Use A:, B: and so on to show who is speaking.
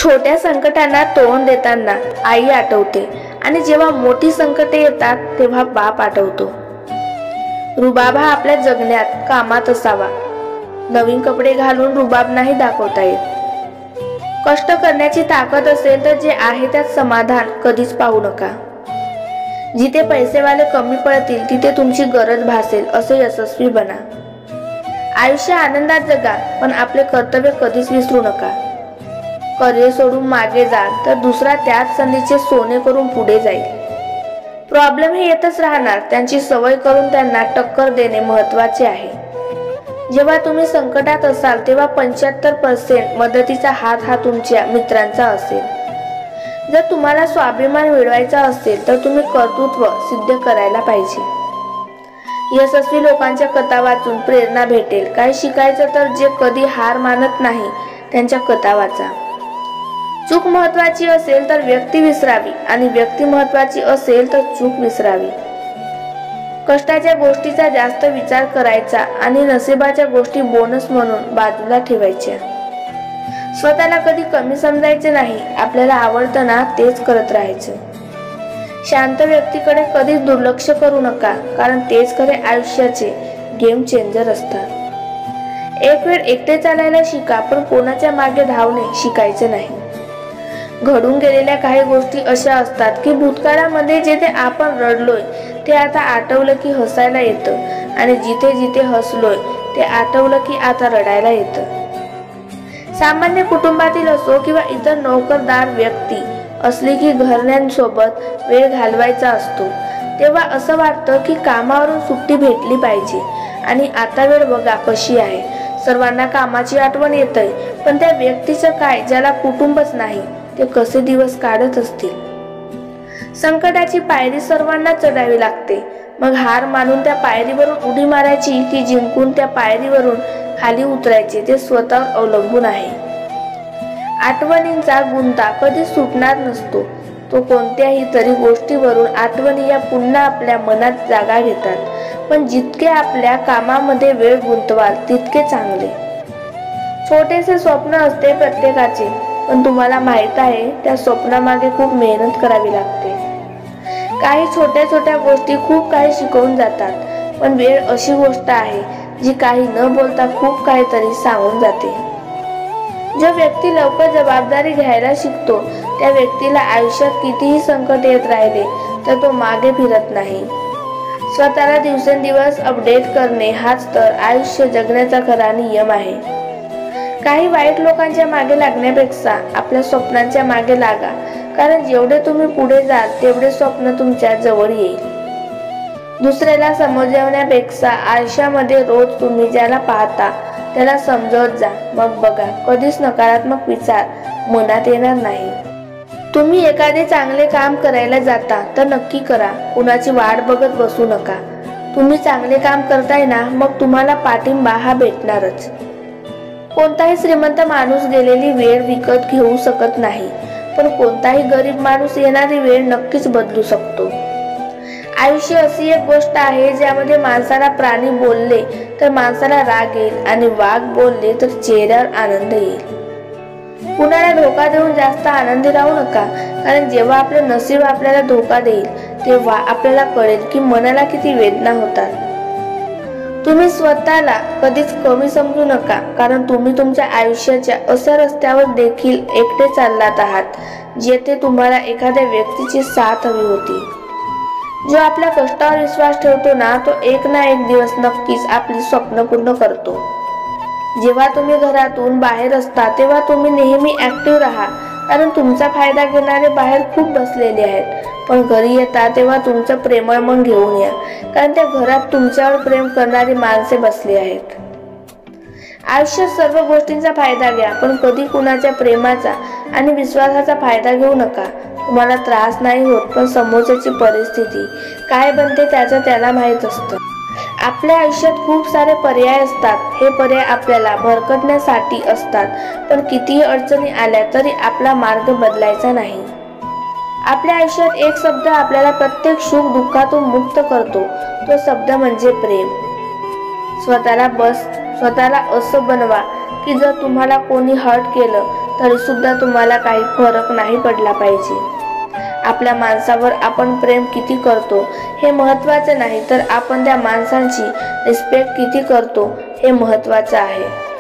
A: छोट्या संकटांना तोंड देताना आई आठवते आणि जेव्हा मोठी संकटे येतात तेव्हा बाप आठवतो। रुबाब हा आपल्या जगण्यात कामात असावा। नवीन कपडे घालून रुबाब नाही दाखवता येत। कष्ट करण्याची ताकद असेल तर जे आहे त्यात समाधान कधीच पाहू नका। जिथे पैसेवाले कमी पडतील तिथे तुमची गरज भासेल असे यशस्वी बना। आयुष्य आनंदात जगा पण आपले कर्तव्य कधीच विसरू नका। करिअर सोडून मागे जाल तर दुसरा त्याच संधीचे सोने करून पुढे जाईल। प्रॉब्लेम हे येतच राहणार, त्यांची सवय करून त्यांना टक्कर देणे महत्त्वाचे आहे। जेव्हा तुम्ही संकटात असाल तेव्हा 75% मदतीचा हात हा तुमच्या मित्रांचा असेल। जर तुम्हाला स्वाभिमान मिळवायचा असेल तर तुम्ही कर्तृत्व सिद्ध करायला पाहिजे। यशस्वी लोकांच्या कथा वाचून प्रेरणा भेटेल। काही शिकायचं तर जे कधी हार मानत नाही त्यांच्या कथा वाचा। चूक महत्त्वाची असेल तर व्यक्ती विसरावी आणि व्यक्ती महत्त्वाची असेल तर चूक विसरावी। कष्टाच्या गोष्टीचा जास्त विचार करायचा आणि नशिबाच्या गोष्टी बोनस म्हणून बाजूला ठेवायच्या। स्वतःला कधी कमी समजायचे नाही, आपल्याला आवडतं ना तेच करत राहायचं। शांत व्यक्तीकडे कधीच दुर्लक्ष करू नका, कारण तेच खरे आयुष्याचे गेम चेंजर असतात। एक वेळ एकटे चालायला शिका पण कोणाच्या मागे धावणे शिकायचे नाही। घडून गेलेल्या काही गोष्टी अशा असतात की भूतकाळामध्ये जेथे आपण रडलोय ते आता आठवलं की हसायला येतं आणि जिथे जिथे हसलोय ते आठवलं की आता रडायला येतं। सामान्य कुटुंबातील असो किंवा इतर नोकरदार व्यक्ती असली की घरच्यांसोबत वेळ घालवायचा असतो तेव्हा असं वाटतं की कामावरून सुट्टी भेटली पाहिजे आणि आता वेळ बघा कशी आहे। सर्वांना कामाची आठवण येतंय पण त्या व्यक्तीचं काय ज्याला कुटुंबच नाही, ते कसे दिवस काढत असतील। संकटाची पायरी सर्वांना चढावी लागते, मग हार मानून त्या पायरीवरून उडी मारायची की जिंकून त्या पायरीवरून खाली उतरायचे ते स्वतःवर अवलंबून आहे। आठवणींचा गुंता कधी सुटणार नसतो, तो कोणत्याही तरी गोष्टीवरून आठवणी या पुन्हा आपल्या मनात जागा घेतात। पण जितके आपल्या कामामध्ये वेळ गुंतवाल तितके चांगले। छोटेसे स्वप्न असते प्रत्येकाचे, पण तुम्हाला माहित आहे त्या स्वप्नामागे खूप मेहनत करावी लागते। काही छोट्या छोट्या गोष्टी खूप काही शिकवून जातात, पण वेळ अशी गोष्ट आहे जी काही न बोलता खूप काहीतरी सांगून जाते। जो व्यक्ती लवकर जबाबदारी घ्यायला शिकतो त्या व्यक्तीला आयुष्यात कितीही संकट येत राहिले तर तो मागे फिरत नाही। स्वतःला दिवसेंदिवस अपडेट करणे हाच तर आयुष्य जगण्याचा खरा नियम आहे। काही वाईट लोकांच्या मागे लागण्यापेक्षा आपल्या स्वप्नांच्या मागे लागा, कारण जेवढे तुम्ही पुढे जाल तेवढे स्वप्न तुमच्या जवळ येईल। दुसऱ्याला समजवण्यापेक्षा आयुष्यामध्ये रोज तुम्ही ज्याला पाहता त्याला समजवत जा, मग बघा कधीच नकारात्मक विचार मनात येणार नाही। तुम्ही एखादे चांगले काम करायला जाता तर नक्की करा, कुणाची वाट बघत बसू नका। तुम्ही चांगले काम करताय ना, मग तुम्हाला पाठिंबा हा भेटणारच। कोणताही श्रीमंत माणूस गेलेली वेळ विकत घेऊ शकत नाही, पण कोणताही गरीब माणूस येणारी वेळ नक्कीच बदलू शकतो। आयुष्य अशी एक गोष्ट आहे ज्यामध्ये माणसाला प्राणी बोलले तर माणसाला राग येईल आणि वाघ बोलले तर चेहऱ्यावर आनंद येईल। कुणाला धोका देऊन जास्त आनंदी राहू नका, कारण जेव्हा आपले नशीब आपल्याला धोका देईल तेव्हा आपल्याला कळेल की मनाला किती वेदना होतात। तुम्ही स्वतःला कधीच कमी समजू नका, कारण तुम्ही तुमच्या आयुष्याच्या अशा रस्त्यावर देखील एकटे चाललात आहात जेथे तुम्हाला एखाद्या व्यक्तीची साथ हवी होती। जो आपल्या कष्टावर विश्वास ठेवतो ना तो एक ना एक दिवस नक्कीच आपली स्वप्न पूर्ण करतो। जेव्हा तुम्ही घरातून बाहेर असता तेव्हा तुम्ही नेहमी ऍक्टिव्ह राहा, कारण तुमचा फायदा घेणारे बाहेर खूप बसलेले आहेत। पण घरी येता तेव्हा तुमचं प्रेमळ मन घेऊन या, कारण त्या घरात तुमच्यावर प्रेम करणारी माणसे बसली आहेत। आयुष्यात सर्व गोष्टींचा फायदा घ्या, पण कधी कुणाच्या प्रेमाचा आणि विश्वासाचा फायदा घेऊ नका। तुम्हाला त्रास नाही होत, पण समोरच्याची परिस्थिती काय बनते त्याचं त्याला माहीत असतं। आपल्या आयुष्यात खूप सारे पर्याय असतात, हे पर्याय आपल्याला भरकटण्यासाठी असतात, पण कितीही अडचणी आल्या तरी आपला मार्ग बदलायचा नाही। आपल्या आयुष्यात एक शब्द आपल्याला प्रत्येक सुख दुःखातून मुक्त करतो, तो शब्द म्हणजे प्रेम। स्वतःला असं बनवा की जर तुम्हाला कोणी हर्ट केलं तरी सुद्धा तुम्हाला काही फरक नाही पडला पाहिजे. आपल्या माणसावर आपण प्रेम किती करतो हे महत्त्वाचे नाही, तर आपण त्या माणसांची रिस्पेक्ट किती करतो हे महत्त्वाचं आहे.